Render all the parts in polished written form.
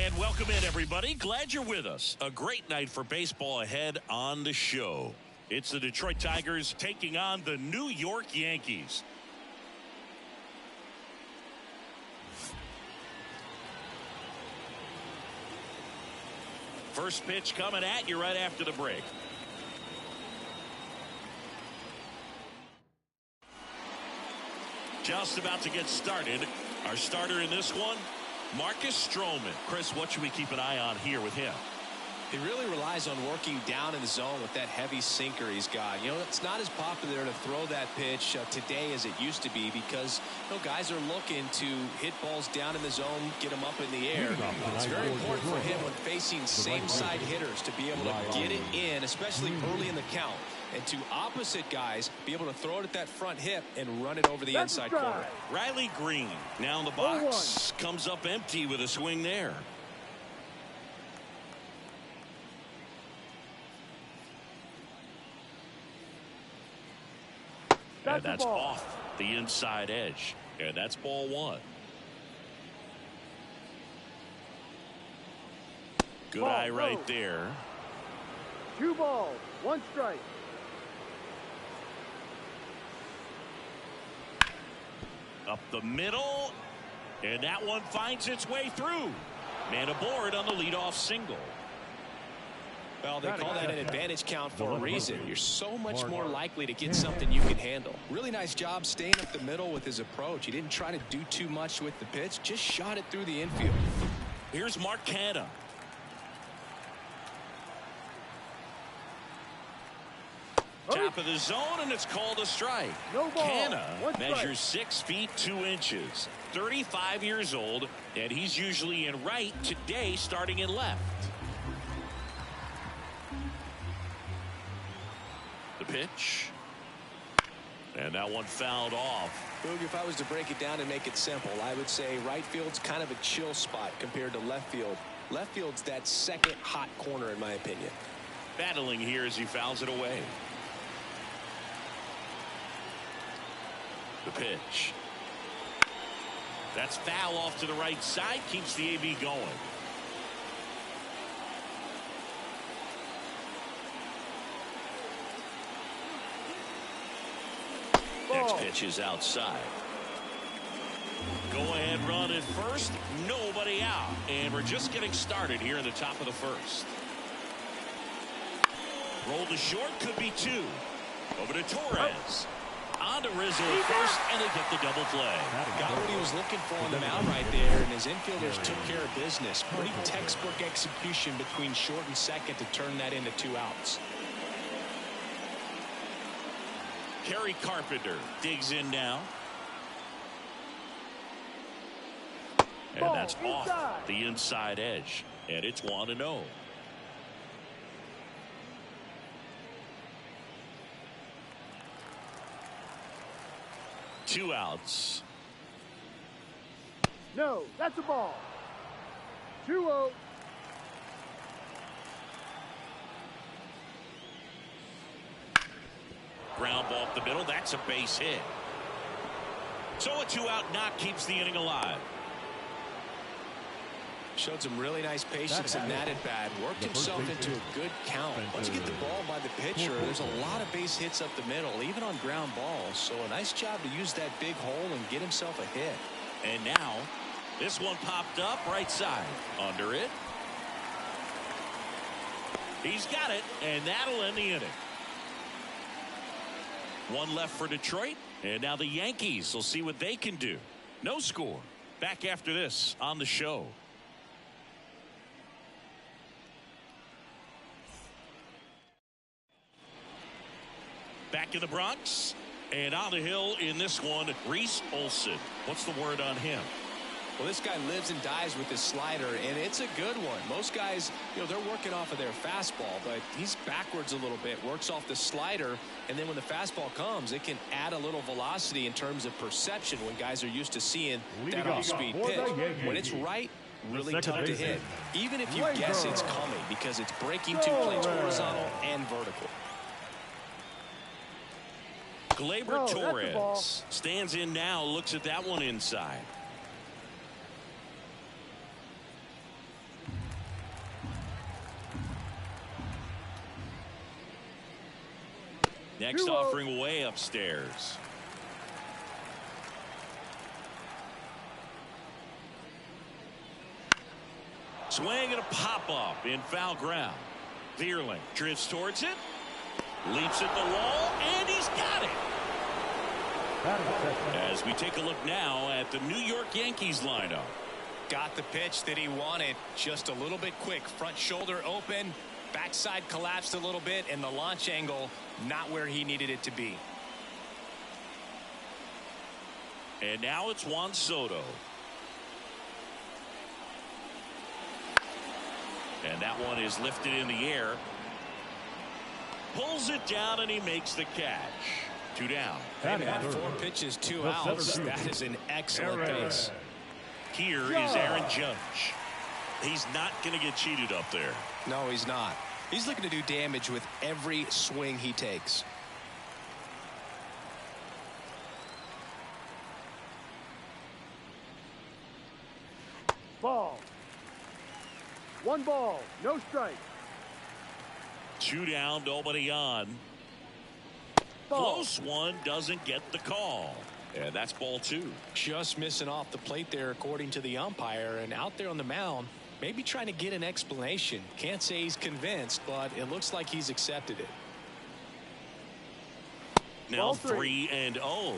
And welcome in, everybody. Glad you're with us. A great night for baseball ahead on the show. It's the Detroit Tigers taking on the New York Yankees. First pitch coming at you right after the break. Just about to get started. Our starter in this one, Marcus Stroman. Chris, what should we keep an eye on here with him? He really relies on working down in the zone with that heavy sinker he's got. You know, it's not as popular to throw that pitch today as it used to be because, you know, guys are looking to hit balls down in the zone, get them up in the air. It's very important for him when facing same-side hitters to be able to get it in, especially early in the count. And to opposite guys, be able to throw it at that front hip and run it over the inside corner. Riley Green now in the box. Comes up empty with a swing there. And that's off the inside edge. And that's ball one. Good eye right there. 2 balls, 1 strike. Up the middle. And that one finds its way through. Man aboard on the leadoff single. Well, they call that an advantage count for a reason. You're so much more likely to get something you can handle. Really nice job staying up the middle with his approach. He didn't try to do too much with the pitch, just shot it through the infield. Here's Mark Canha. Top of the zone, and it's called a strike. Canha measures 6 feet 2 inches, 35 years old, and he's usually in right, today starting in left. The pitch. And that one fouled off. Boog, if I was to break it down and make it simple, I would say right field's kind of a chill spot compared to left field. Left field's that second hot corner, in my opinion. Battling here as he fouls it away. The pitch. That's foul off to the right side. Keeps the AB going. Next pitch is outside. Go ahead run at first. Nobody out. And we're just getting started here in the top of the first. Roll to short. Could be 2. Over to Torres. On to Rizzo at first, and they get the double play. Got what he was looking for on the mound right there, and his infielders took care of business. Pretty textbook execution between short and second to turn that into 2 outs. Kerry Carpenter digs in now. And that's off the inside edge. And it's 1-0. Two outs. No, that's a ball. 2-0. Ground ball up the middle. That's a base hit. So a 2-out knock keeps the inning alive. Showed some really nice patience in that at bat. Worked himself into a good count. Once you get the ball by the pitcher, there's a lot of base hits up the middle, even on ground balls. So a nice job to use that big hole and get himself a hit. And now this one popped up right side. Under it. He's got it, and that'll end the inning. One left for Detroit, and now the Yankees will see what they can do. No score. Back after this on the show. Back in the Bronx, and on the hill in this one, Reese Olson. What's the word on him? Well, this guy lives and dies with his slider, and it's a good one. Most guys, you know, they're working off of their fastball, but he's backwards a little bit, works off the slider, and then when the fastball comes, it can add a little velocity in terms of perception when guys are used to seeing that off-speed pitch. When it's right, really tough to hit, even if you guess it's coming, because it's breaking 2 planes horizontal and vertical. Gleyber Torres stands in now, looks at that one inside. Next offering way upstairs. Swing and a pop-up in foul ground. Vierling drifts towards it. Leaps at the wall, and he's got it. As we take a look now at the New York Yankees lineup. Got the pitch that he wanted, just a little bit quick. Front shoulder open, backside collapsed a little bit, and the launch angle not where he needed it to be. And now it's Juan Soto. And that one is lifted in the air. Pulls it down, and he makes the catch. 2 down. And 4 pitches, 2 outs. That is an excellent base. Here is Aaron Judge. He's not going to get cheated up there. No, he's not. He's looking to do damage with every swing he takes. Ball. 1 ball, no strike. 2 down, nobody on. Ball. Close one, doesn't get the call. And that's ball 2. Just missing off the plate there, according to the umpire. And out there on the mound, maybe trying to get an explanation. Can't say he's convinced, but it looks like he's accepted it. Now 3-0.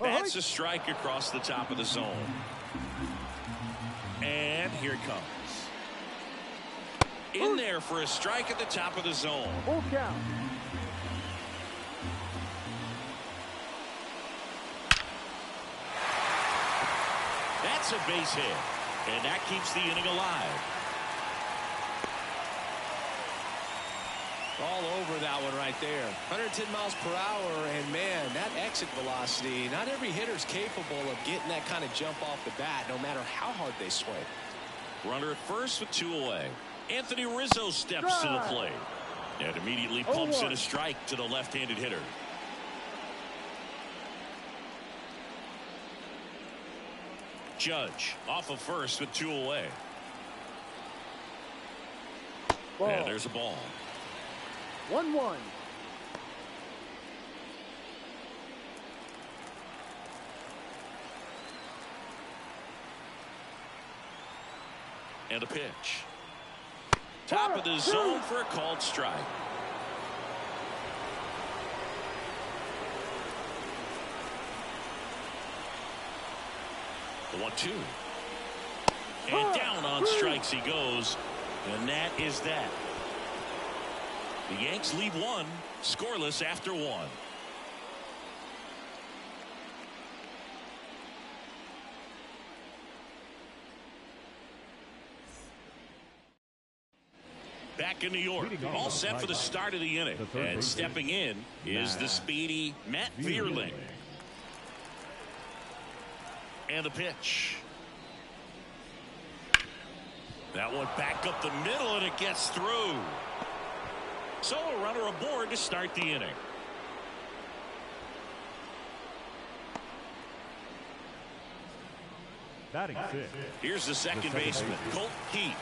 That's a strike across the top of the zone. And here it comes. In there for a strike at the top of the zone. Full count. That's a base hit. And that keeps the inning alive. All over that one right there. 110 miles per hour, and man, that exit velocity, not every hitter's capable of getting that kind of jump off the bat, no matter how hard they swing. Runner at first with 2 away. Anthony Rizzo steps to the plate and immediately pumps in a strike to the left-handed hitter. Judge off of first with 2 away. Ball. And there's a ball. 1-1. And a pitch. Top of the zone for a called strike. The 1-2. And down on strikes he goes. And that is that. The Yanks lead 1, scoreless after 1. Back in New York, all set for the start of the inning. And stepping in is the speedy Matt Vierling. And the pitch. That one back up the middle, and it gets through. So a runner aboard to start the inning. Batting 6. Here's the second baseman, Colt Keith.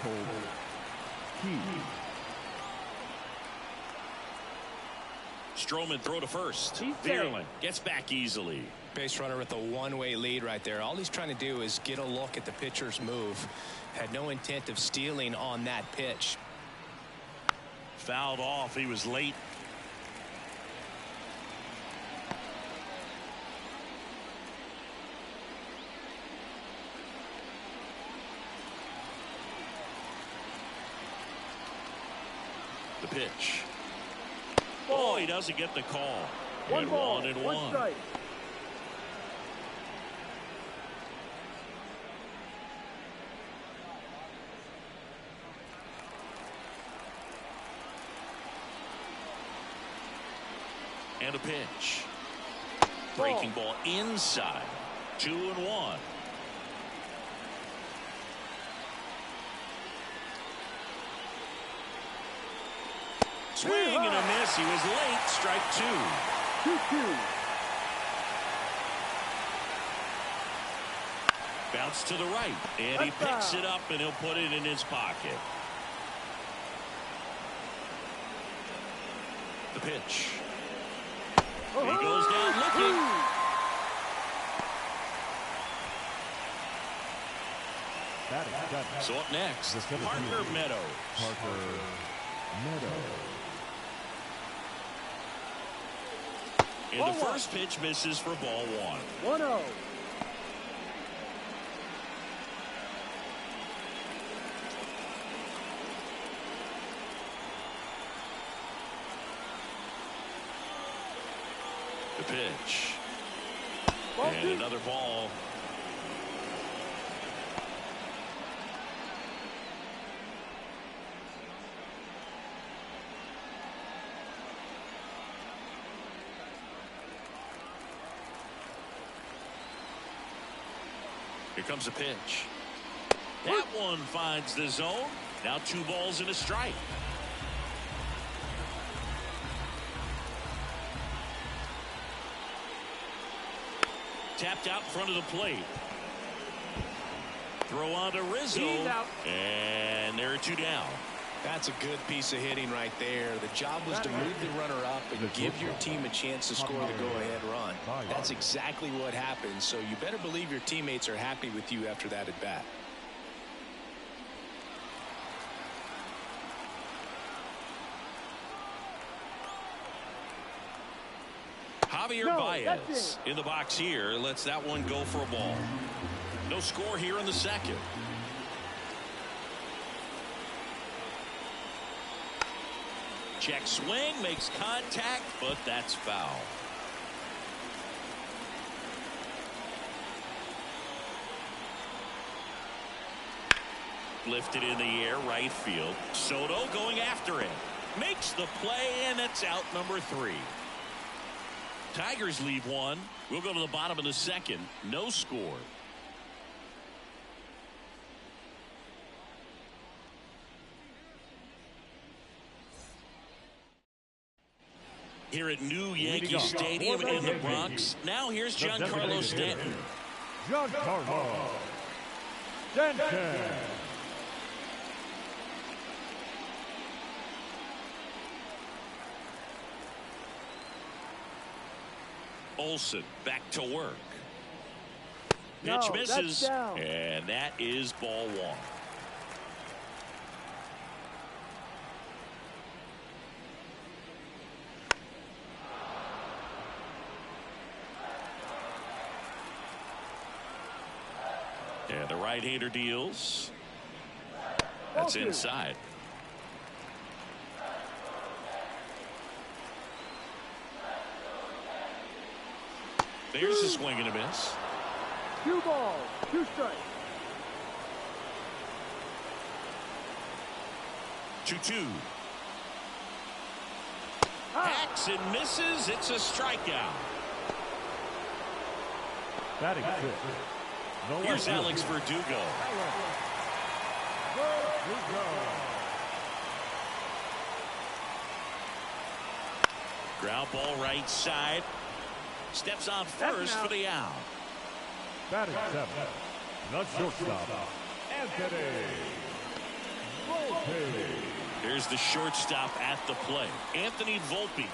Stroman throw to first. Vierling gets back easily. Base runner with a one-way lead right there. All he's trying to do is get a look at the pitcher's move. Had no intent of stealing on that pitch. Fouled off. He was late. The pitch. Oh, he doesn't get the call. 1 ball, 1-1. strike. And a pitch. Breaking ball inside. 2-1. Swing and a miss. He was late. Strike 2. 2-2. Bounce to the right, and he picks it up, and he'll put it in his pocket. The pitch. He goes down looking. So up next, Parker Meadows. And the first pitch misses for ball one. 1-0. The pitch. And another ball. Here comes a pitch. That one finds the zone. Now 2 balls and a strike. Tapped out in front of the plate. Throw on to Rizzo. And there are 2 down. That's a good piece of hitting right there. The job was to move the runner up and give your team a chance to score the go-ahead run. That's exactly what happened, so you better believe your teammates are happy with you after that at-bat. Javier Baez in the box here lets that one go for a ball. No score here in the second. Check swing, makes contact, but that's foul. Lifted in the air, right field. Soto going after it. Makes the play, and it's out number 3. Tigers leave 1. We'll go to the bottom of the second. No score. Here at new Yankee Stadium in the Bronx. Now here's Giancarlo Stanton. Giancarlo Stanton. Olsen back to work. Pitch misses, and that is ball 1. And the right-hander deals. That's inside. There's a swing and a miss. 2 balls, 2 strikes. 2-2. Hacks and misses. It's a strikeout. Batting 6. Here's Alex Verdugo. Ground ball right side. Steps on first for the out. Batting 7. The shortstop, Anthony Volpe. There's the shortstop at the plate, Anthony Volpe.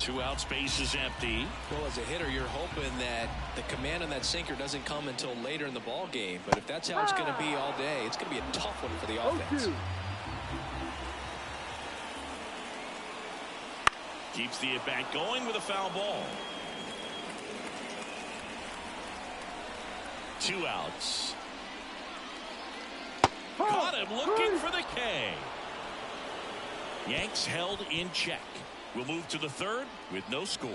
Two outs, base is empty. Well, as a hitter, you're hoping that the command on that sinker doesn't come until later in the ball game. But if that's how it's going to be all day, it's going to be a tough one for the offense. Keeps the at-bat going with a foul ball. 2 outs. Caught him looking for the K. Yanks held in check. We'll move to the third with no score.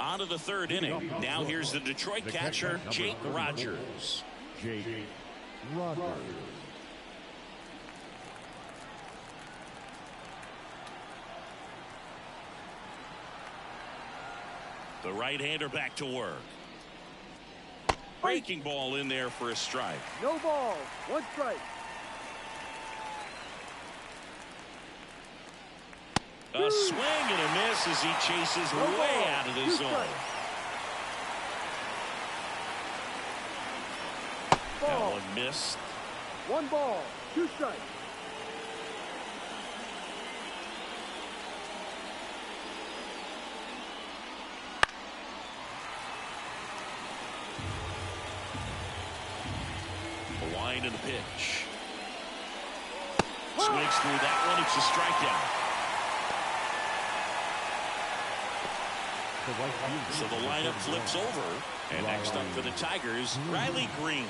On to the third inning. Now here's the Detroit catcher, Jake Rogers. Jake Rogers. The right-hander back to work. breaking ball in there for a strike. No ball. One strike. A swing and a miss as he chases way out of the zone. That one missed. One ball. Two strikes. A wind and a pitch. Swings through that one. It's a strikeout. So the lineup flips over. And next up for the Tigers, Riley Green.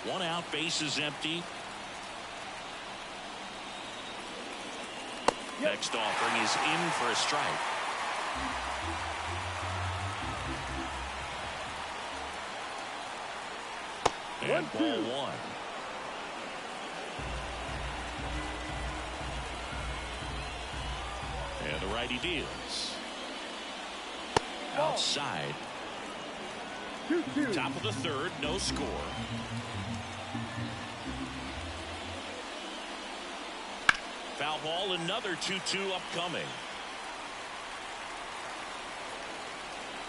One out, bases empty. Next offering is in for a strike. And ball one. And the righty deals. Outside. 2-2. Top of the third, no score. Foul ball, another 2-2 upcoming.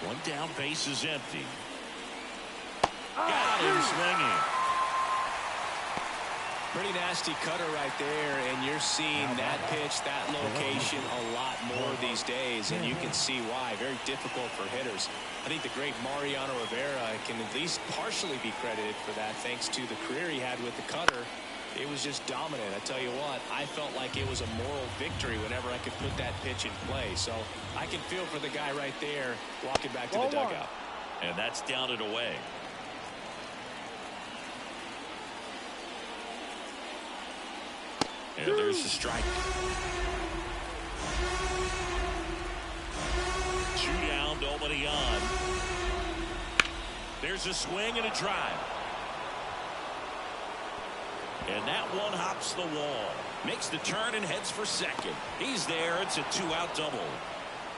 One down, base is empty. Got him swinging. Pretty nasty cutter right there, and you're seeing that pitch, that location a lot more these days, and you can see why. Very difficult for hitters. I think the great Mariano Rivera can at least partially be credited for that, thanks to the career he had with the cutter. It was just dominant. I tell you what, I felt like it was a moral victory whenever I could put that pitch in play. So I can feel for the guy right there walking back to the dugout. And that's down and away. And there's the strike. 2 down, nobody on. There's a swing and a drive. And that one hops the wall. Makes the turn and heads for second. He's there. It's a 2-out double.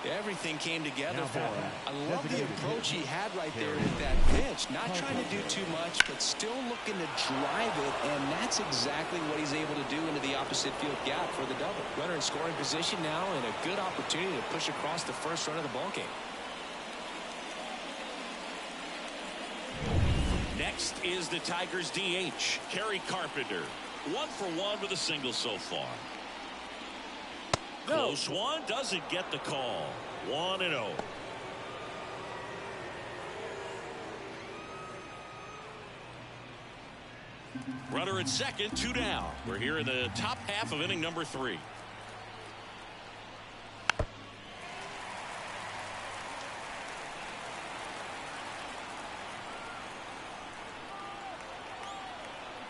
Everything came together for him. I love the approach he had right there with that pitch. Not trying to do too much, but still looking to drive it, and that's exactly what he's able to do into the opposite field gap for the double. Runner in scoring position now, and a good opportunity to push across the first run of the ballgame. Next is the Tigers DH, Kerry Carpenter. 1 for 1 with a single so far. Close one, doesn't get the call. 1-0. Runner at second, 2 down. We're here in the top half of inning number 3.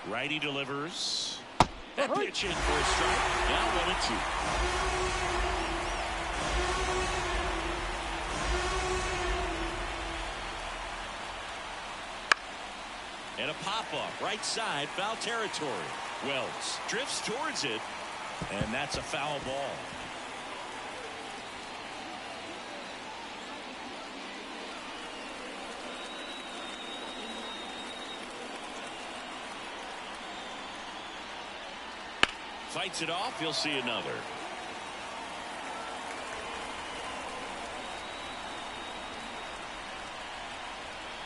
Righty delivers. That pitch in for a strike. Now 1-2. And a pop-up right side, foul territory. Wells drifts towards it, and that's a foul ball. Fights it off. You'll see another.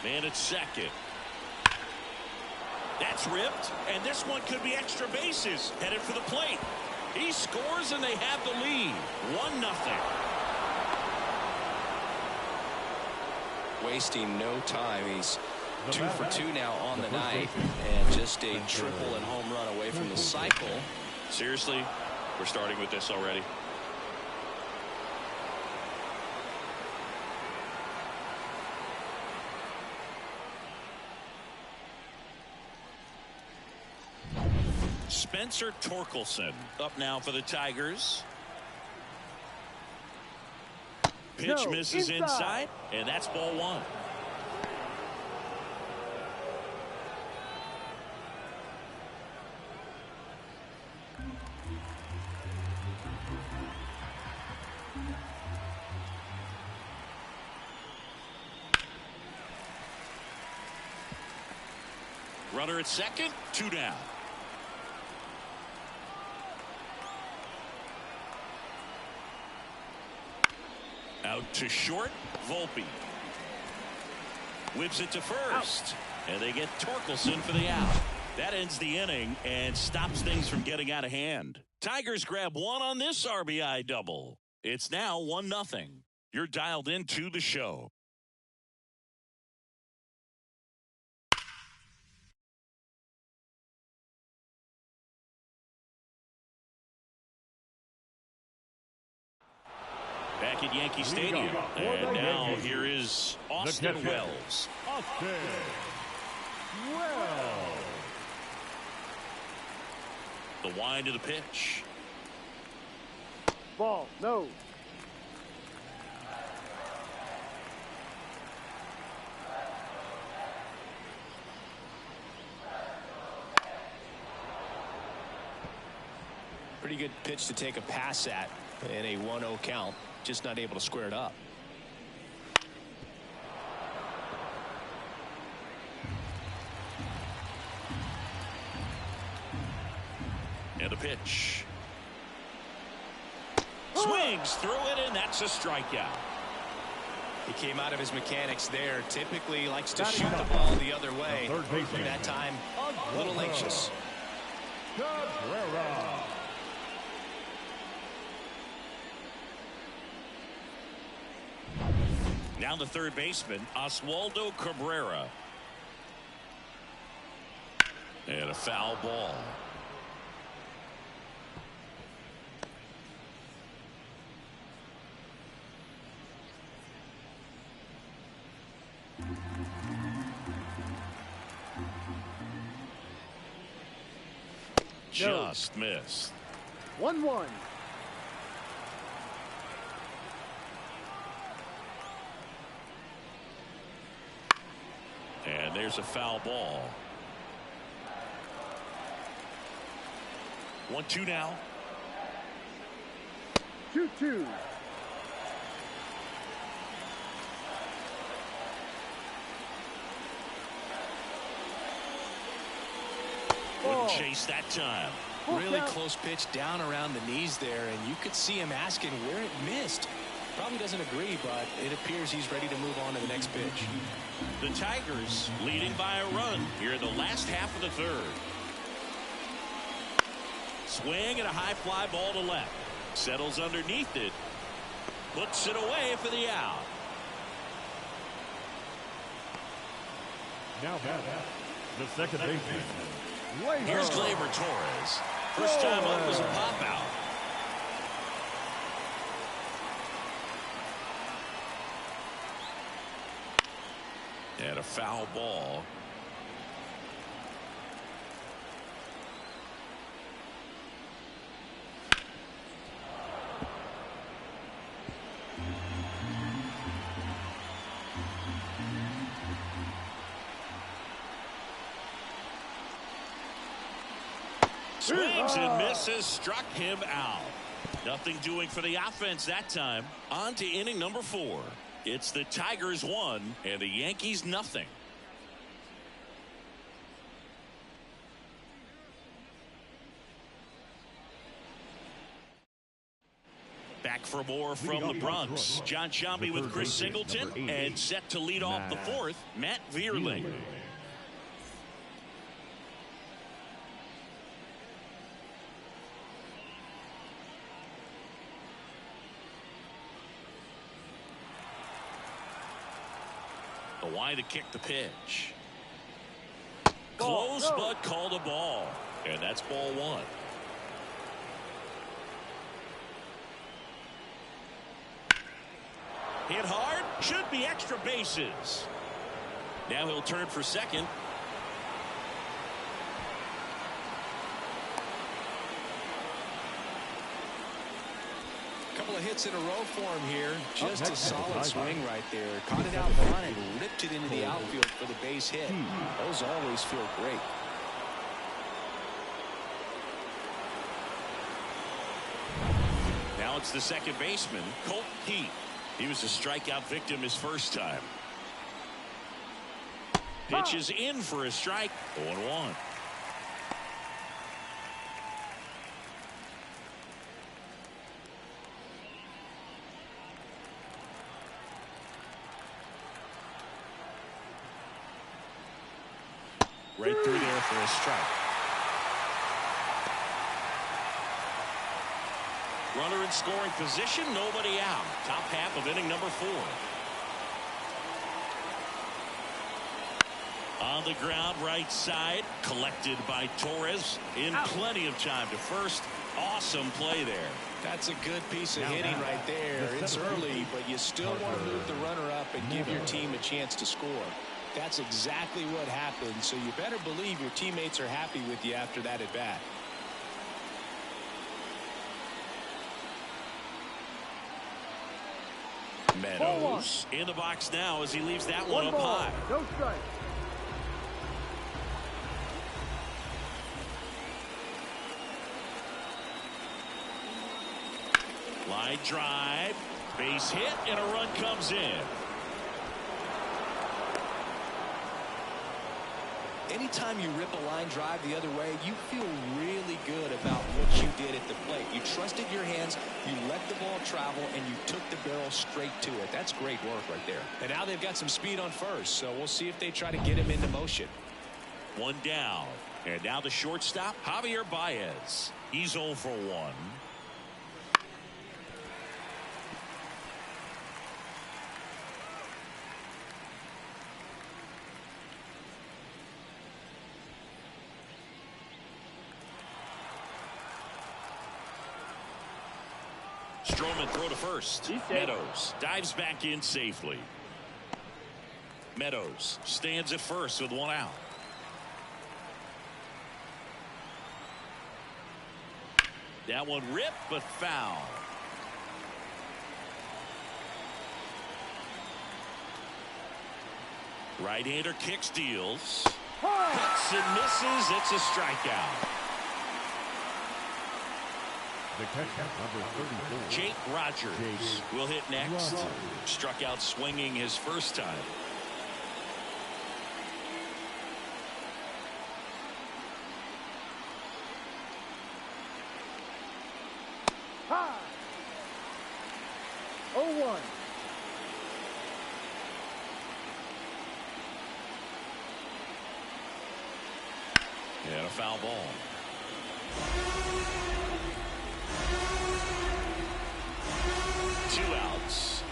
Man at second. That's ripped, and this one could be extra bases. Headed for the plate. He scores, and they have the lead. 1-0. Wasting no time. He's 2 for 2 now on the night, and just a triple and home run away from the cycle. Seriously, we're starting with this already. Spencer Torkelson up now for the Tigers. Pitch misses inside, and that's ball 1. Runner at second, 2 down. Out to short, Volpe. Whips it to first. And they get Torkelson for the out. That ends the inning and stops things from getting out of hand. Tigers grab one on this RBI double. It's now 1-0. You're dialed into the show. Back at Yankee Stadium. And now here is Austin Wells. Austin Wells. The wind of the pitch. Ball, no. Pretty good pitch to take a pass at in a 1-0 count. Just not able to square it up. And a pitch. Swings through it, and that's a strikeout. He came out of his mechanics there. Typically likes to shoot the ball the other way. That time, a little anxious. Now the third baseman, Oswaldo Cabrera. And a foul ball. Just missed. 1-1. And there's a foul ball. 1-2 now. 2-2. Wouldn't chase that time. Really close pitch down around the knees there, and you could see him asking where it missed. Probably doesn't agree, but it appears he's ready to move on to the next pitch. The Tigers leading by a run here in the last half of the third. Swing and a high fly ball to left. Settles underneath it. Puts it away for the out. Now back, the second baseman. Here's Gleyber Torres. First time up was a pop out. And a foul ball. Swings and misses, struck him out. Nothing doing for the offense that time. On to inning number 4. It's the Tigers 1 and the Yankees nothing. Back for more from the Bronx. John Sciambi with Chris Singleton, and set to lead off the 4th, Matt Vierling. Why to kick the pitch? Close, but called a ball. And that's ball 1. Hit hard. Should be extra bases. Now he'll turn for second. Couple of hits in a row for him here. Just a solid swing right there. Caught it out front and ripped it into the outfield for the base hit. Those always feel great. Now it's the second baseman, Colt Heath. He was a strikeout victim his first time. Pitch is in for a strike. 0-1. Right through there for a strike. Runner in scoring position, nobody out. Top half of inning number 4. On the ground, right side, collected by Torres in plenty of time to first. Awesome play there. That's a good piece of hitting right there. It's early, but you still want to move the runner up and give your team a chance to score. That's exactly what happened, so you better believe your teammates are happy with you after that at bat. Meadows in the box now as he leaves that one up high. No strike. Line drive, base hit, and a run comes in. Anytime you rip a line drive the other way, you feel really good about what you did at the plate. You trusted your hands, you let the ball travel, and you took the barrel straight to it. That's great work right there. And now they've got some speed on first, so we'll see if they try to get him into motion. One down. And now the shortstop, Javier Baez. He's 0 for 1. Stroman throw to first. Meadows dives back in safely. Meadows stands at first with 1 out. That one ripped but foul. Right-hander kicks, deals. Cuts and misses. It's a strikeout. Number 34. Jake Rogers will hit next. Struck out swinging his first time. Ha! 0-1. And a foul ball. Two outs.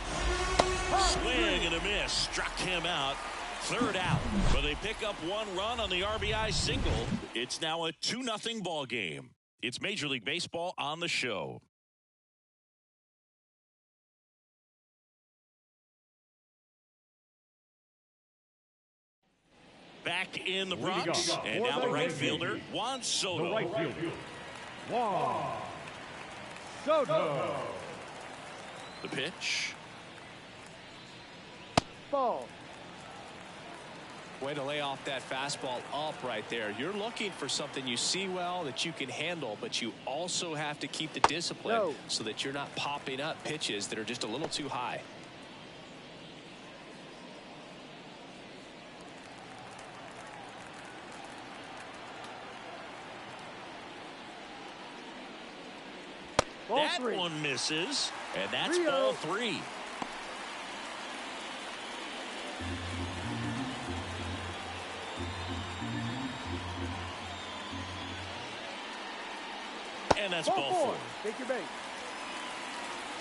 Swing and a miss. Struck him out. Third out. But they pick up 1 run on the RBI single. It's now a 2-0 ball game. It's Major League Baseball on the show. Back in the Bronx. And now the right fielder, Juan Soto. The right fielder, Juan Soto. The pitch. Ball. Way to lay off that fastball up right there. You're looking for something you see well that you can handle, but you also have to keep the discipline so that you're not popping up pitches that are just a little too high. That one misses, and that's ball 3. And that's ball 4. Take your base.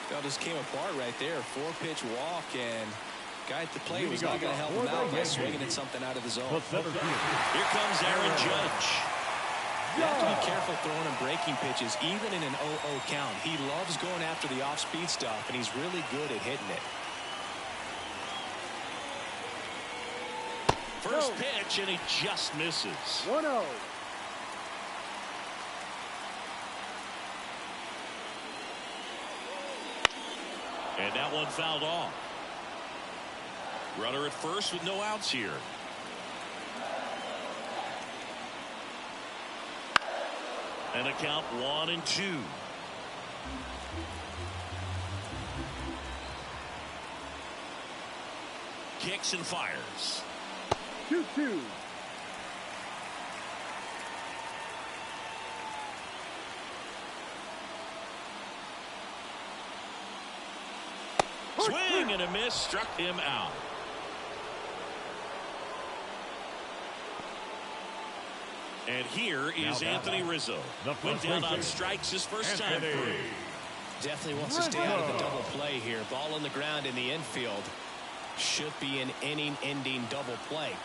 That just came apart right there. 4-pitch walk, and guy at the plate was not going to help him out by swinging at something out of the zone. Here comes Aaron Judge. You have to be careful throwing and breaking pitches, even in an 0-0 count. He loves going after the off-speed stuff, and he's really good at hitting it. First pitch, and he just misses. 1-0. And that one fouled off. Runner at first with no outs here. And a count 1-2. Kicks and fires. 2-2. Swing and a miss, struck him out. And here is Anthony Rizzo. Went down on strikes his first time through. Definitely wants to stay out of the double play here. Ball on the ground in the infield. Should be an inning-ending double play.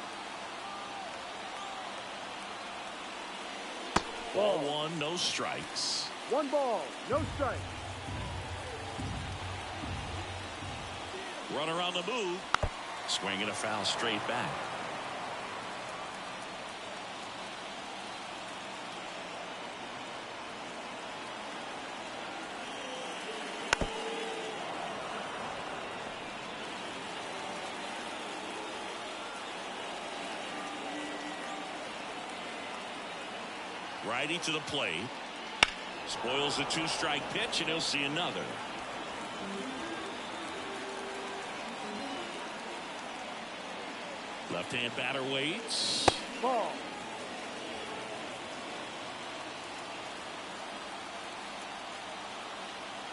Ball one, no strikes. 1 ball, no strike. Runner on the move. Swinging a foul straight back. Righty to the plate. Spoils the 2-strike pitch, and he'll see another. Left-hand batter waits. Ball.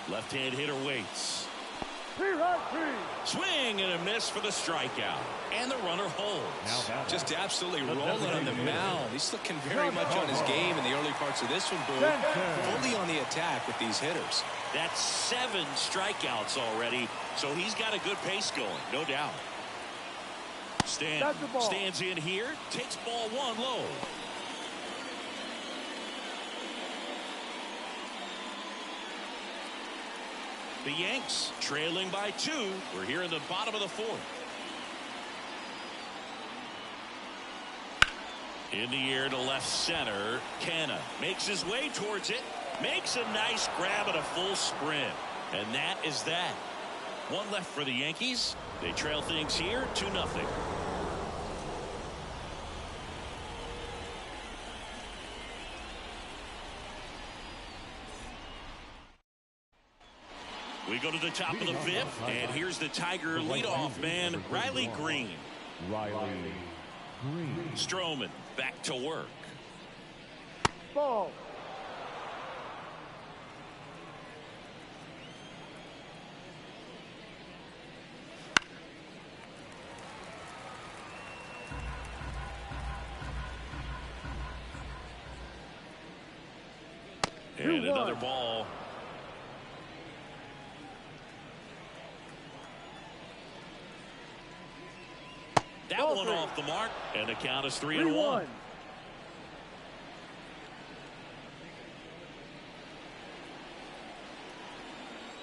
Left-hand hitter waits. Swing and a miss for the strikeout. And the runner holds. Just absolutely rolling on the mound. He's looking very much on his game in the early parts of this one, Boo. Fully on the attack with these hitters. That's 7 strikeouts already, so he's got a good pace going, no doubt. Stands in here, takes ball 1 low. The Yanks trailing by 2. We're here in the bottom of the 4th. In the air to left center. Canna makes his way towards it. Makes a nice grab at a full sprint. And that is that. 1 left for the Yankees. They trail things here 2-0. We go to the top of the 5th, and here's the Tiger leadoff man, Riley Green. Stroman back to work. Ball. And another ball. That one off the mark, and the count is 3-1.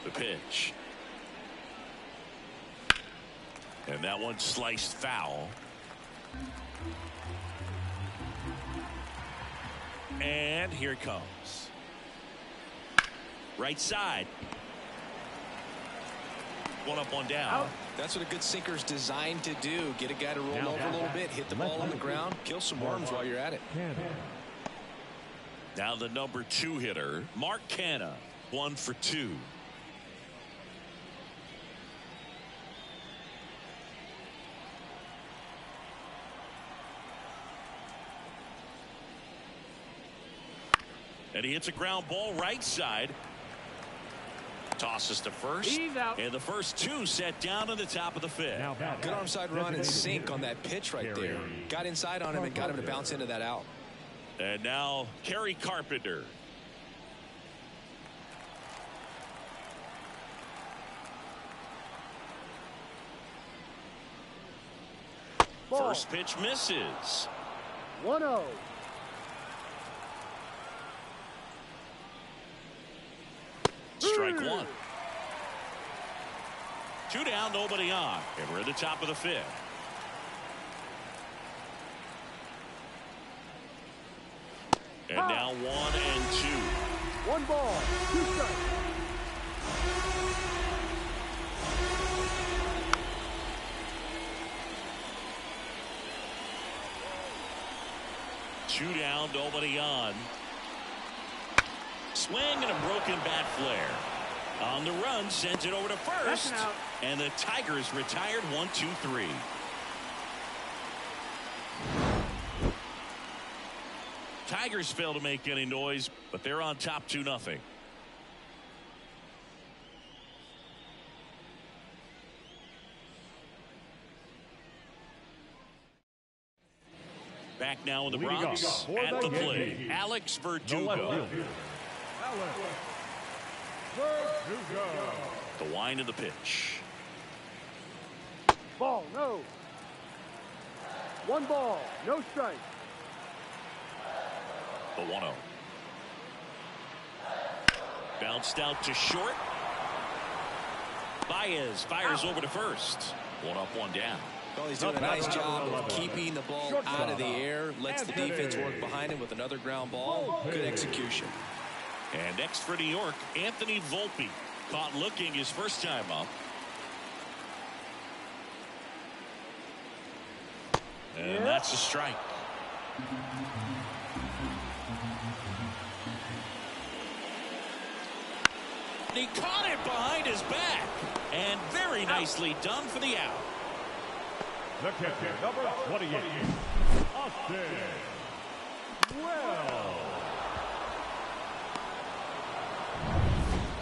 The pitch. And that one sliced foul. And here it comes. Right side. 1 up, 1 down. Out. That's what a good sinker's designed to do. Get a guy to roll over a little bit, hit the ball on the ground, kill some worms while you're at it. Now the number 2 hitter, Mark Canha, 1 for 2. And he hits a ground ball right side. Tosses to first, and the first 2 set down to the top of the 5th. Good arm side run and sink on that pitch right there. Got inside on him and got him to bounce into that out. And now Kerry Carpenter. Ball. First pitch misses. 1-0. Strike 1. 2 down, nobody on. And we're at the top of the 5th. And now 1 and 2. 1 ball, 2 strikes. Two down, nobody on. Swing and a broken bat flare. On the run, sends it over to first. And the Tigers retired 1-2-3. Tigers fail to make any noise, but they're on top 2-0. Back now in the Bronx at the plate, Alex Verdugo. The wind of the pitch. Ball, no. 1 ball, no strike. The 1-0. Bounced out to short. Baez fires over to first. 1 up, 1 down. Well, he's doing a nice job of keeping the ball out of the air. Lets the defense work behind him with another ground ball. Good execution. And next for New York, Anthony Volpe. Caught looking his first time up. And that's a strike. And he caught it behind his back. And very nicely done for the out. The catcher, number 28, Austin Wells.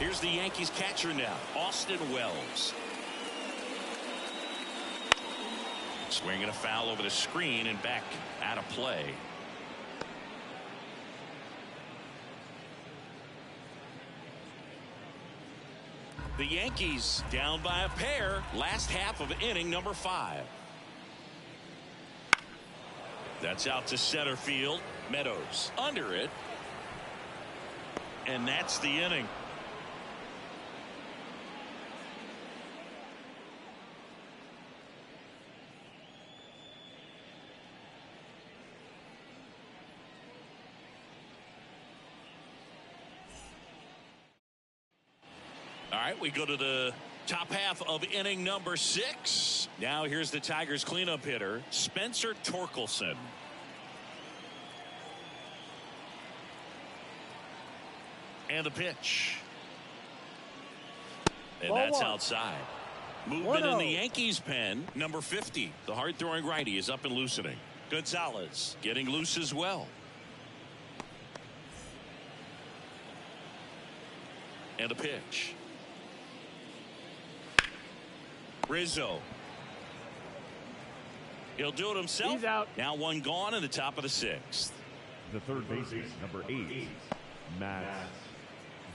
Here's the Yankees catcher now, Austin Wells. Swinging a foul over the screen and back out of play. The Yankees down by a pair, last half of inning number 5. That's out to center field. Meadows under it. And that's the inning. All right, we go to the top half of inning number 6. Now here's the Tigers cleanup hitter, Spencer Torkelson. And the pitch. And that's outside. Movement in the Yankees pen, number 50. The hard-throwing righty is up and loosening. Gonzalez getting loose as well. And the pitch. Rizzo. He'll do it himself. He's out. Now 1 gone in the top of the 6th. The third baseman, number 8, Matt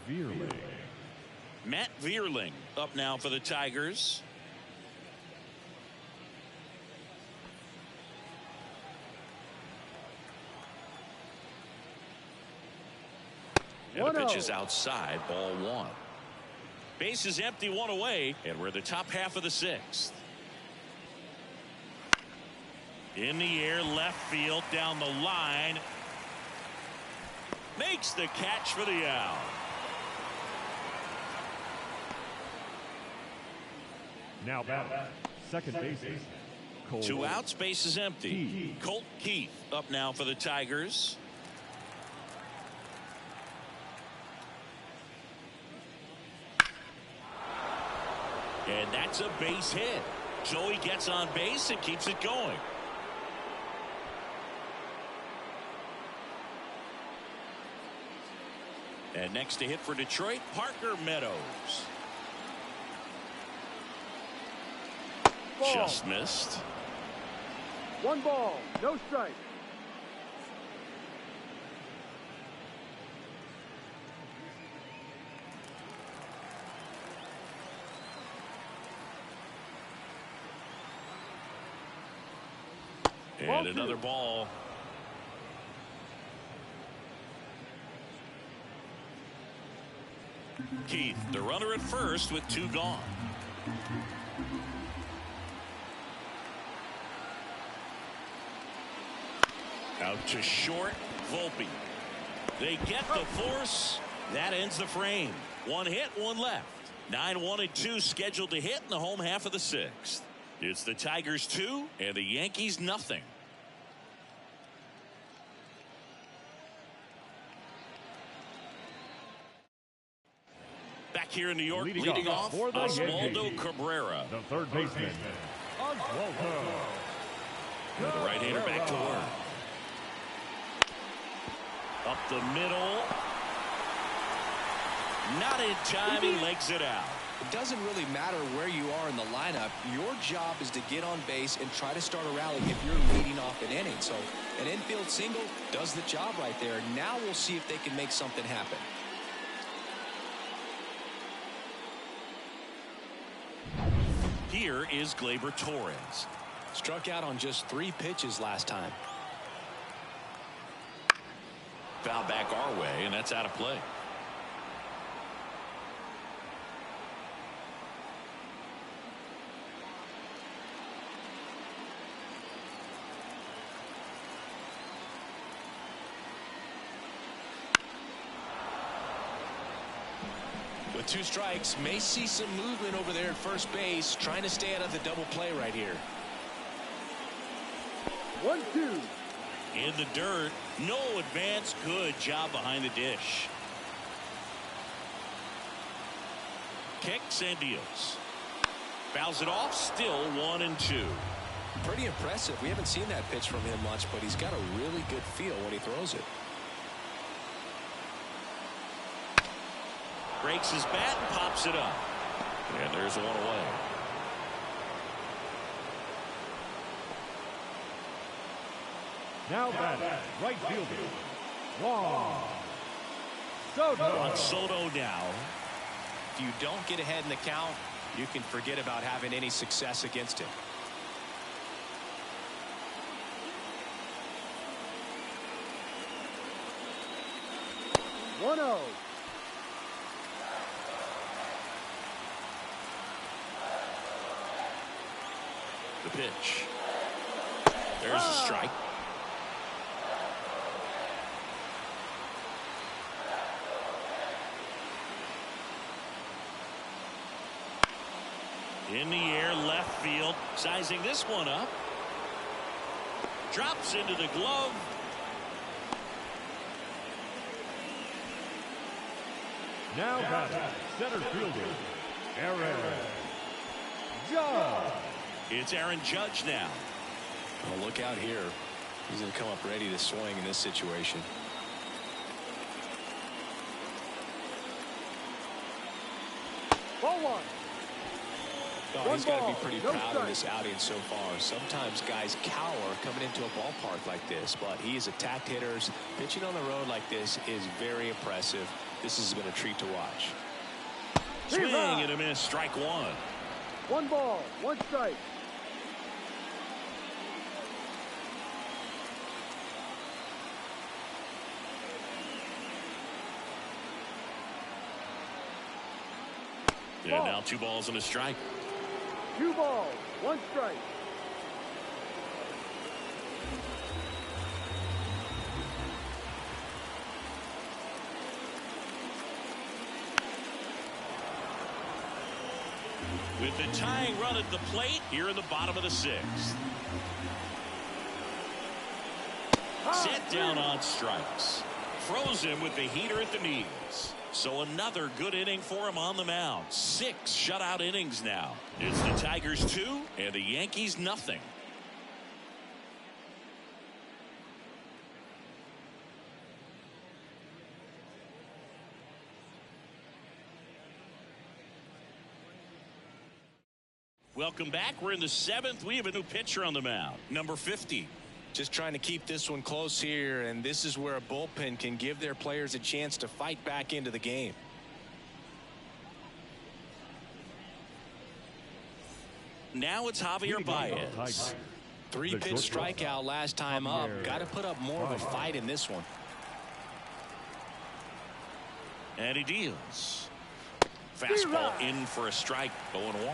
Vierling. Matt Vierling up now for the Tigers. And the pitch is outside, ball 1. Base is empty, 1 away, and we're the top half of the 6th. In the air, left field, down the line. Makes the catch for the out. Now batting, second baseman, Cole 2 outs, base is empty. Keith. Colt Keith up now for the Tigers. And that's a base hit. Joey gets on base and keeps it going. And next to hit for Detroit, Parker Meadows. Ball. Just missed. 1 ball, no strike. And another ball. Keith, the runner at first with 2 gone. Out to short, Volpe. They get the force. That ends the frame. 1 hit, 1 left. 9-1 and 2 scheduled to hit in the home half of the 6th. It's the Tigers 2 and the Yankees nothing. Back here in New York, leading off for the Oswaldo Yankees, Cabrera. the third baseman, Oswaldo. The right-hander back to work. Up the middle. Not in time. He legs it out. It doesn't really matter where you are in the lineup. Your job is to get on base and try to start a rally if you're leading off an inning. So an infield single does the job right there. Now we'll see if they can make something happen. Here is Gleyber Torres. Struck out on just 3 pitches last time. Foul back our way, and that's out of play. With 2 strikes, may see some movement over there at first base, trying to stay out of the double play right here. 1-2. In the dirt. No advance. Good job behind the dish. Kicks and deals. Fouls it off. Still 1-2. Pretty impressive. We haven't seen that pitch from him much, but he's got a really good feel when he throws it. Breaks his bat and pops it up. And there's one away. Now batting, right fielder, Juan Soto. On Soto now. If you don't get ahead in the count, you can forget about having any success against him. One-oh. The pitch. There's a strike. In the air, left field. Sizing this one up. Drops into the glove. Now batting, center fielder, Aaron Judge. It's Aaron Judge now. Well, look out here. He's going to come up ready to swing in this situation. Ball 1. Oh, he's got to be pretty proud of this outing so far. Sometimes guys cower coming into a ballpark like this, but he has attacked hitters. Pitching on the road like this is very impressive. This has been a treat to watch. Swing and a miss. Strike 1. 1 ball, 1 strike. And now 2 balls and a strike. 2 balls, 1 strike. With the tying run at the plate here in the bottom of the 6th. Set down on strikes. Froze him with the heater at the knees. So another good inning for him on the mound. 6 shutout innings now. It's the Tigers 2 and the Yankees nothing. Welcome back. We're in the 7th. We have a new pitcher on the mound, number 50. Just trying to keep this one close here, and this is where a bullpen can give their players a chance to fight back into the game. Now it's Javier Baez. 3-pitch strikeout last time up. Got to put up more of a fight in this one. And he deals. Fastball in for a strike, 0-1.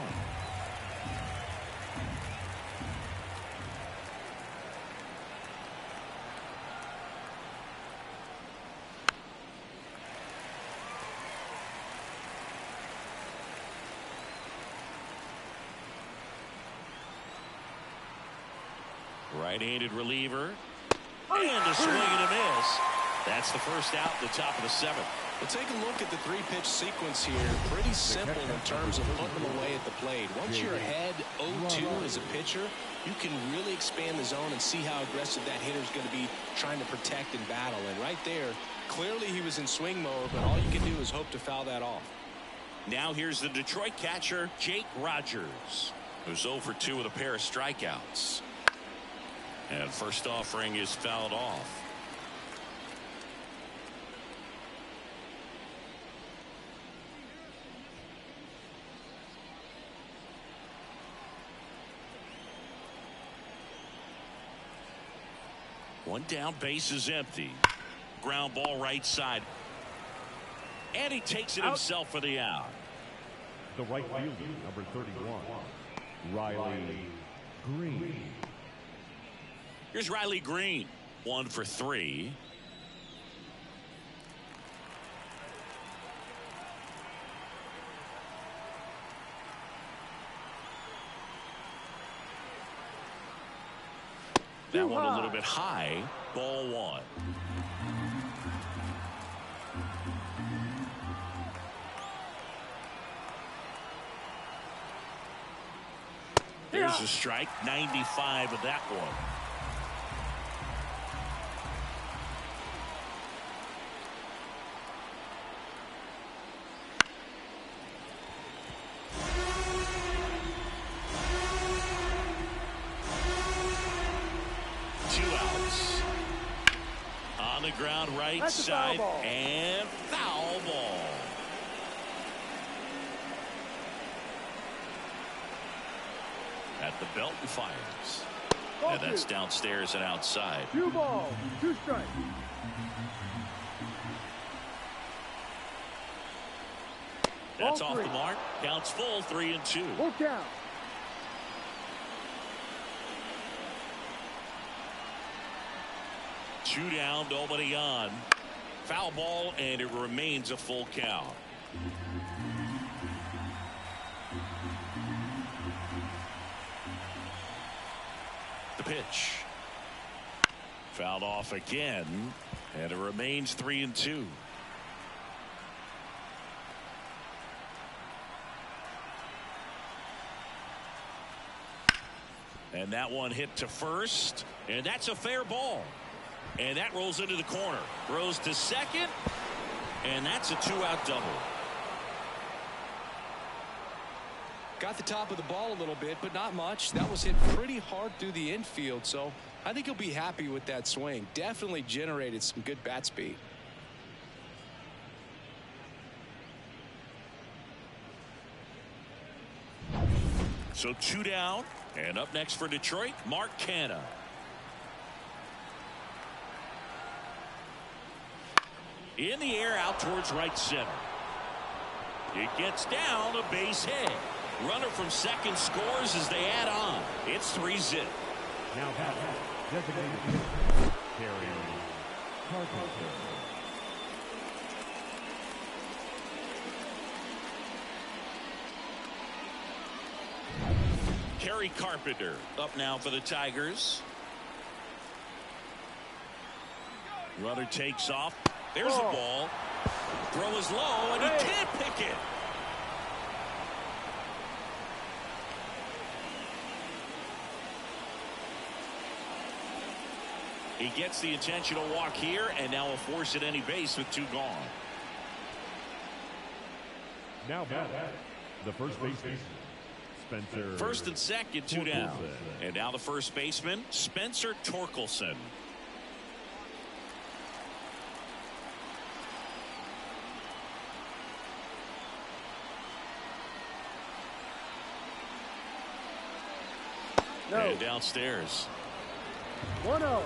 Right-handed reliever. And a swing and a miss. That's the first out at the top of the 7th. Well, take a look at the 3-pitch sequence here. Pretty simple in terms of putting them away at the plate. Once you're ahead 0-2 as a pitcher, you can really expand the zone and see how aggressive that hitter is going to be trying to protect and battle. And right there, clearly he was in swing mode, but all you can do is hope to foul that off. Now here's the Detroit catcher, Jake Rogers, who's 0 for 2 with a pair of strikeouts. And first offering is fouled off. One down, base is empty. Ground ball right side. And he takes it himself for the out. The right fielder, number 31, Riley Green. Here's Riley Green, 1 for 3. That one a little bit high. Ball 1. There's a strike. 95 of that one. Ground right side and foul ball. At the belt and fires. And that's downstairs and outside. 2 balls, 2 strikes. That's off the mark. Counts full, 3-2. Full count. Two down, nobody on. Foul ball, and it remains a full count. The pitch. Fouled off again, and it remains 3-2. And that one hit to first, and that's a fair ball. And that rolls into the corner. Throws to second. And that's a 2-out double. Got the top of the ball a little bit, but not much. That was hit pretty hard through the infield. So I think he'll be happy with that swing. Definitely generated some good bat speed. So 2 down. And up next for Detroit, Mark Canha. In the air out towards right center. It gets down, a base hit. Runner from second scores as they add on. It's 3-zip. Now back, designated carry Carpenter. Kerry Carpenter up now for the Tigers. Runner takes off. There's a ball. Throw is low, and he can't pick it. He gets the intentional walk here, and now a force at any base with 2 gone. Now back, the first baseman, Spencer. First and second, 2 down. And now the first baseman, Spencer Torkelson. No. And downstairs. 1-0.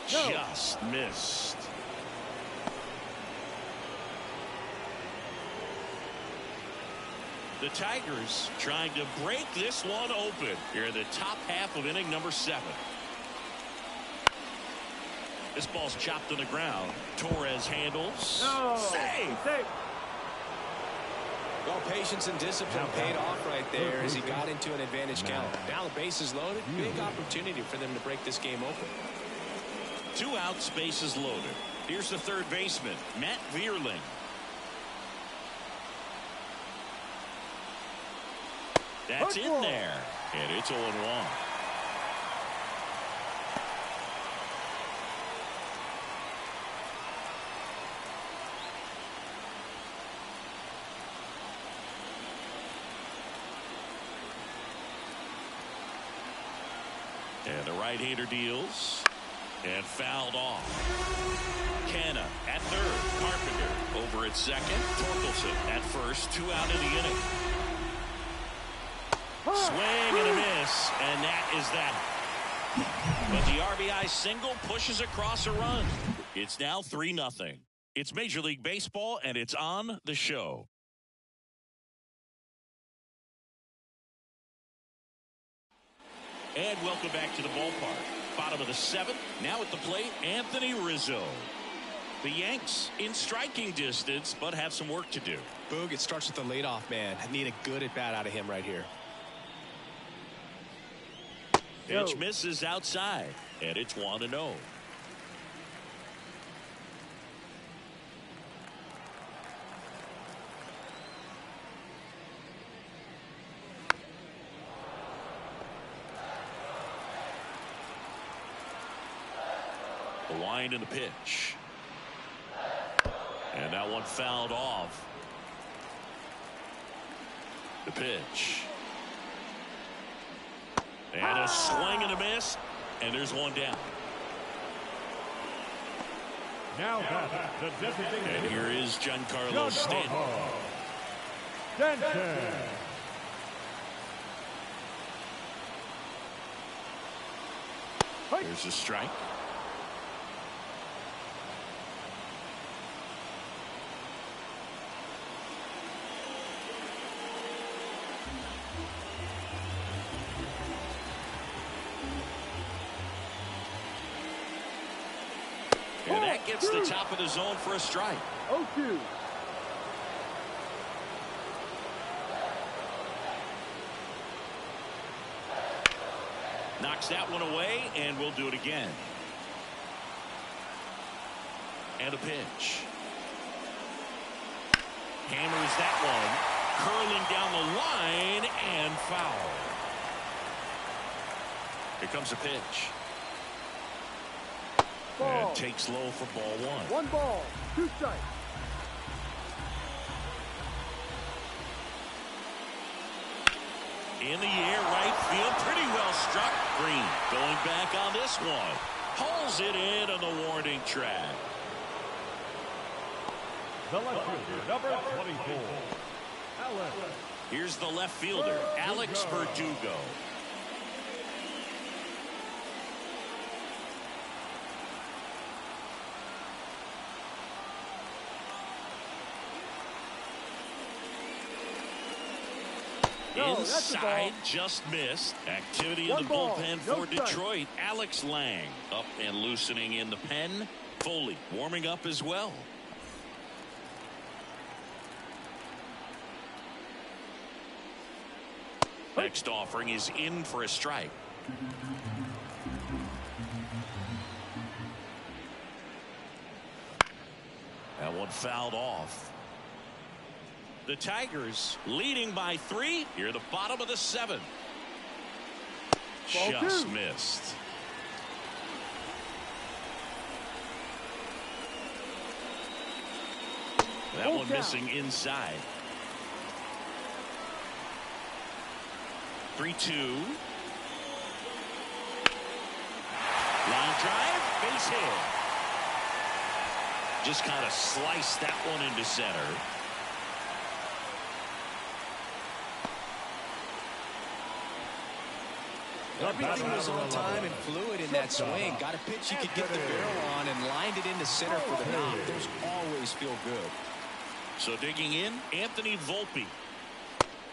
Just missed. The Tigers trying to break this one open here in the top half of inning number 7. This ball's chopped to the ground. Torres handles. No. Save. Well, patience and discipline paid off right there as he got into an advantage count. Now the base is loaded. Big opportunity for them to break this game open. 2 outs, bases loaded. Here's the third baseman, Matt Vierling. That's in there, and it's 0-1. And the right-hander deals and fouled off. Canna at third. Carpenter over at second. Torkelson at first. 2 out in the inning. Swing and a miss, and that is that. But the RBI single pushes across a run. It's now 3-0. It's Major League Baseball, and it's on the show. And welcome back to the ballpark. Bottom of the 7th. Now at the plate, Anthony Rizzo. The Yanks in striking distance, but have some work to do. Boog, it starts with the leadoff man. I need a good at-bat out of him right here. Pitch misses outside, and it's 1-0. The wind and the pitch. And that one fouled off. The pitch. And a swing and a miss. And there's one down. Now back, the designated. And here is Giancarlo Stanton. There's a strike. And that gets the top of the zone for a strike. 0-2. Knocks that one away, and we'll do it again. And a pitch. Hammers that one. Curling down the line and foul. Here comes a pitch. Ball. And takes low for ball 1. 1 ball, 2 strikes. In the air, right field, pretty well struck. Green going back on this one. Pulls it in on the warning track. The left fielder, number 24, Alex. Here's the left fielder, Alex Verdugo. Inside, just missed. Activity in the bullpen for Detroit. Alex Lang up and loosening in the pen. Foley warming up as well. Next offering is in for a strike. That one fouled off. The Tigers leading by 3 here at the bottom of the 7th. Just missed. That one missing inside. 3-2. Line drive, base hit. Just kind of sliced that one into center. Everything was on time and fluid in that swing. Got a pitch you could get the barrel on and lined it into center for the knock. Those always feel good. So digging in, Anthony Volpe.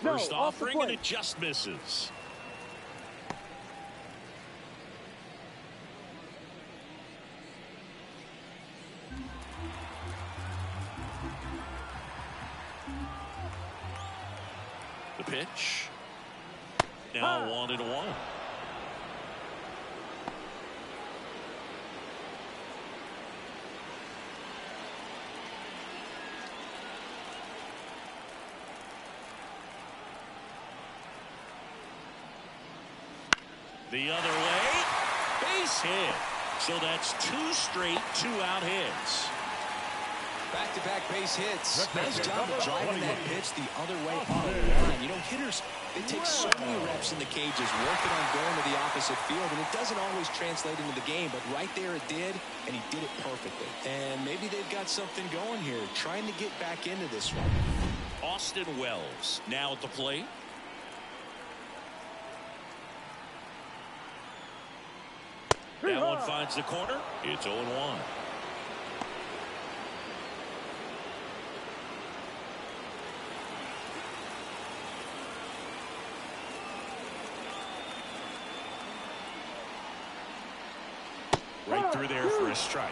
First offering, and it just misses. The pitch. Now 1-1. The other way, base hit. So that's 2 straight 2-out hits. Back-to-back base hits. Nice job of driving that pitch the other way on the line. You know, hitters, they take so many reps in the cages, working on going to the opposite field, and it doesn't always translate into the game, but right there it did, and he did it perfectly. And maybe they've got something going here, trying to get back into this one. Austin Wells now at the plate. That one finds the corner. It's 0-1. Right through there for a strike.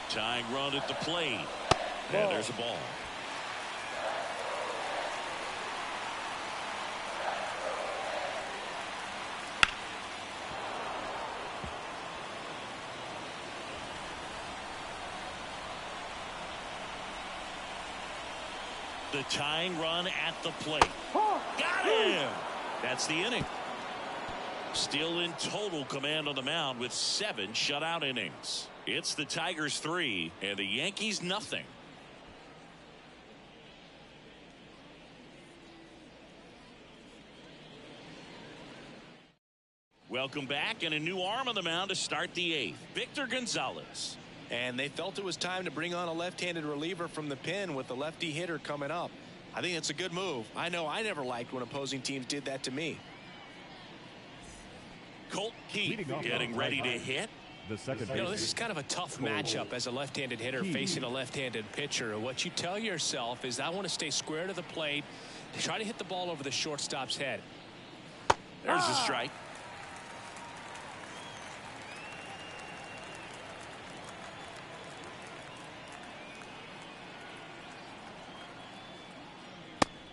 Tying run at the plate. And there's a ball. The tying run at the plate. Got him! That's the inning. Still in total command on the mound with 7 shutout innings. It's the Tigers 3 and the Yankees nothing. Welcome back, and a new arm on the mound to start the 8th. Victor Gonzalez. And they felt it was time to bring on a left-handed reliever from the pen with the lefty hitter coming up. I think it's a good move. I know I never liked when opposing teams did that to me. Colt Keith getting ready to hit. The second You know, this is kind of a tough matchup as a left-handed hitter facing a left-handed pitcher. What you tell yourself is, I want to stay square to the plate, try to hit the ball over the shortstop's head. There's a strike.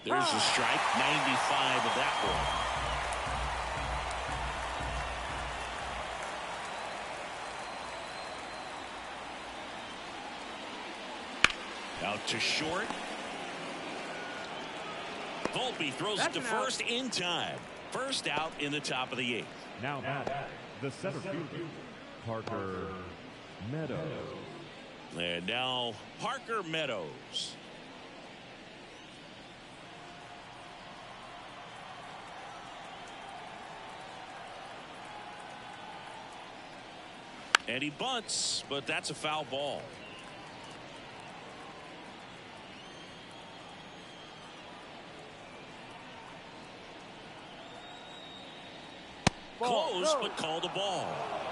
There's a strike. 95 of that one. Out to short. Volpe throws it to first in time. First out in the top of the 8th. Now the center fielder, Parker Meadows. And now Parker Meadows. And he bunts, but that's a foul ball. Close, but called a ball.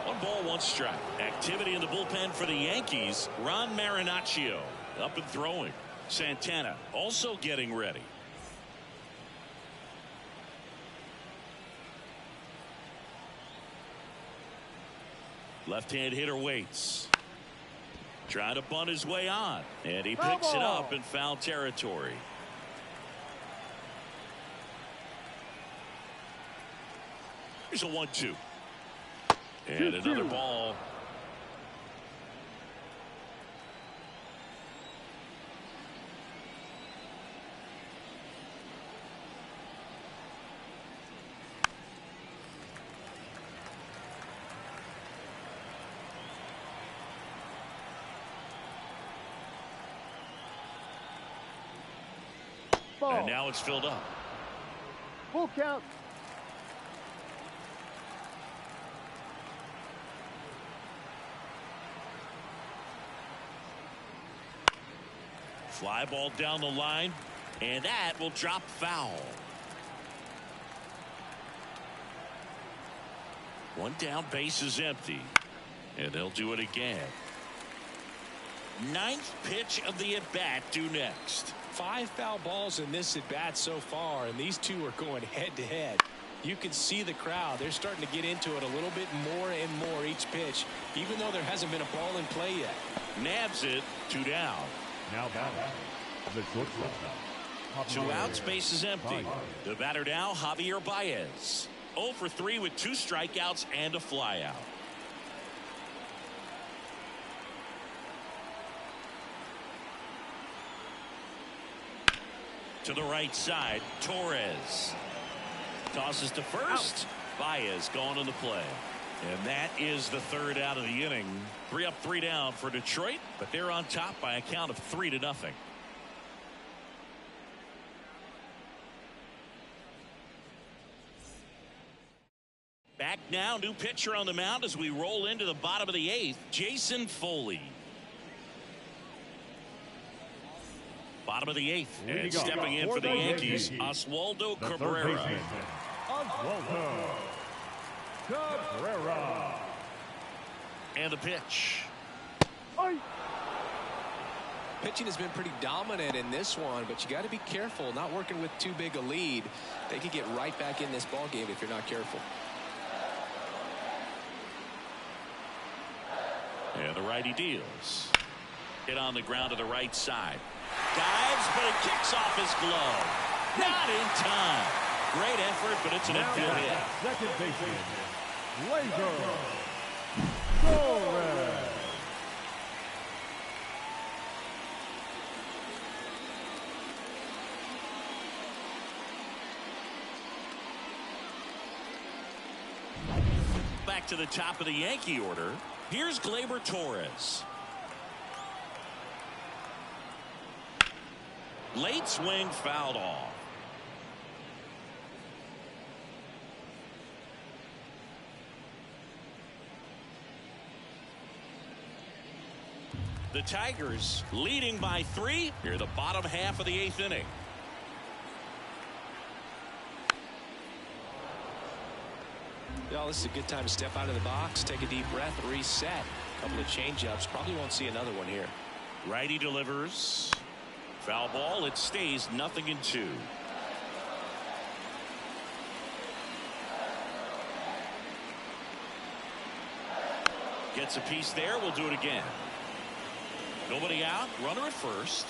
1 ball, 1 strike. Activity in the bullpen for the Yankees. Ron Marinaccio up and throwing. Santana also getting ready. Left-hand hitter waits. Trying to bunt his way on. And he picks it up in foul territory. Here's a 1-2. And another ball. And now it's filled up. Full count. Fly ball down the line, and that will drop foul. One down, base is empty. And they'll do it again. Ninth pitch of the at-bat due next. 5 foul balls in this at-bat so far, and these two are going head-to-head. You can see the crowd. They're starting to get into it a little bit more and more each pitch, even though there hasn't been a ball in play yet. Nabs it, 2 down. Now batting, the shortstop. 2 outs, base is empty. The batter now, Javier Baez. 0 for 3 with 2 strikeouts and a flyout. To the right side, Torres. Tosses to first. Baez going on the play. And that is the 3rd out of the inning. 3 up, 3 down for Detroit, but they're on top by a count of 3-0. Back now, new pitcher on the mound as we roll into the bottom of the 8th, Jason Foley. Bottom of the 8th, and stepping in for the Yankees, Oswaldo Cabrera. Oswaldo Cabrera. And the pitch. Pitching has been pretty dominant in this one, but you got to be careful. Not working with too big a lead. They could get right back in this ball game if you're not careful. And the righty deals. Hit on the ground to the right side. Dives, but it kicks off his glove. Not in time. Great effort, but it's an infield hit. Second baseman, Laser Torres. Back to the top of the Yankee order. Here's Gleyber Torres. Late swing fouled off. The Tigers leading by 3 here the bottom half of the 8th inning. Well, this is a good time to step out of the box, take a deep breath, reset. A couple of changeups. Probably won't see another one here. Righty delivers. Foul ball. It stays 0-2. Gets a piece there. We'll do it again. Nobody out. Runner at first.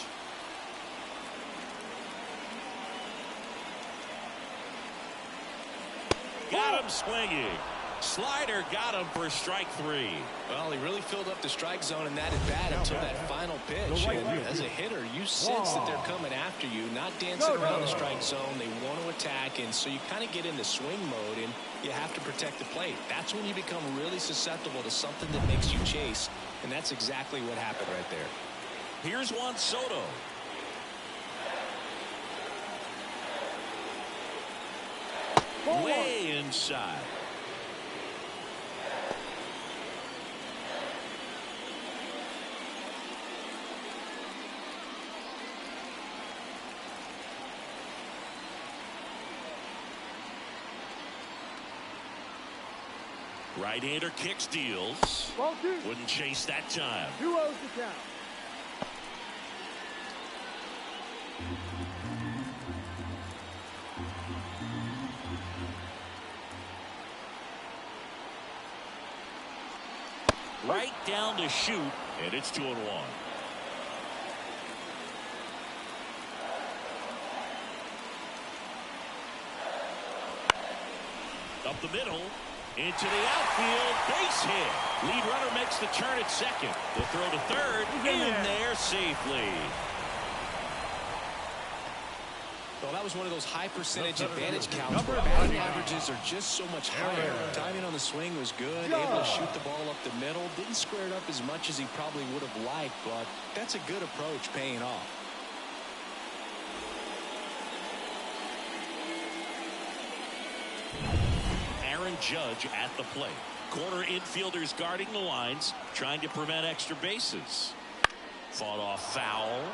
Got him swinging. Slider got him for strike 3. Well, he really filled up the strike zone in that at bat until that final pitch. And as a hitter, you sense that they're coming after you, not dancing around the strike zone. They want to attack, and so you kind of get into swing mode, and you have to protect the plate. That's when you become really susceptible to something that makes you chase, and that's exactly what happened right there. Here's Juan Soto. Way inside. Right-hander kicks, deals. Wouldn't chase that time. 2-0 to count. Right down to shoot, and it's 2-1. Up the middle, into the outfield, base hit. Lead runner makes the turn at second. The throw to third, in there safely. Well, that was one of those high percentage advantage counts where batting averages are just so much higher. Timing on the swing was good, able to shoot the ball up the middle. Didn't square it up as much as he probably would have liked, but that's a good approach paying off. Aaron Judge at the plate. Corner infielders guarding the lines, trying to prevent extra bases. Fought off foul.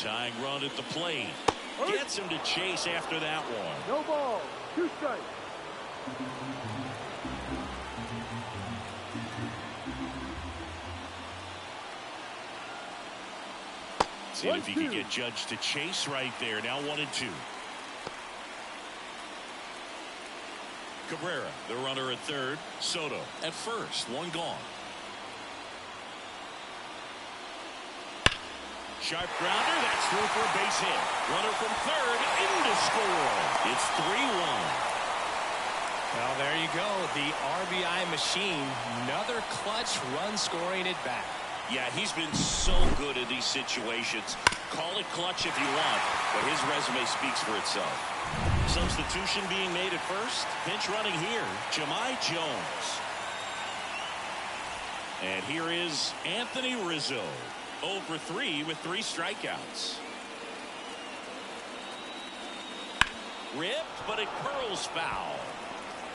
Tying run at the plate. Gets him to chase after that one. No ball. 2 strikes. See if he can get Judge to chase right there. Now 1-2. Cabrera, the runner at third. Soto at first. 1 gone. Sharp grounder. That's through for a base hit. Runner from third in to score. It's 3-1. Well, there you go. The RBI machine. Another clutch run scoring at bat. Yeah, he's been so good in these situations. Call it clutch if you want, but his resume speaks for itself. Substitution being made at first. Pinch running here, Jahmai Jones. And here is Anthony Rizzo. 0 for 3 with 3 strikeouts. Ripped, but it curls foul.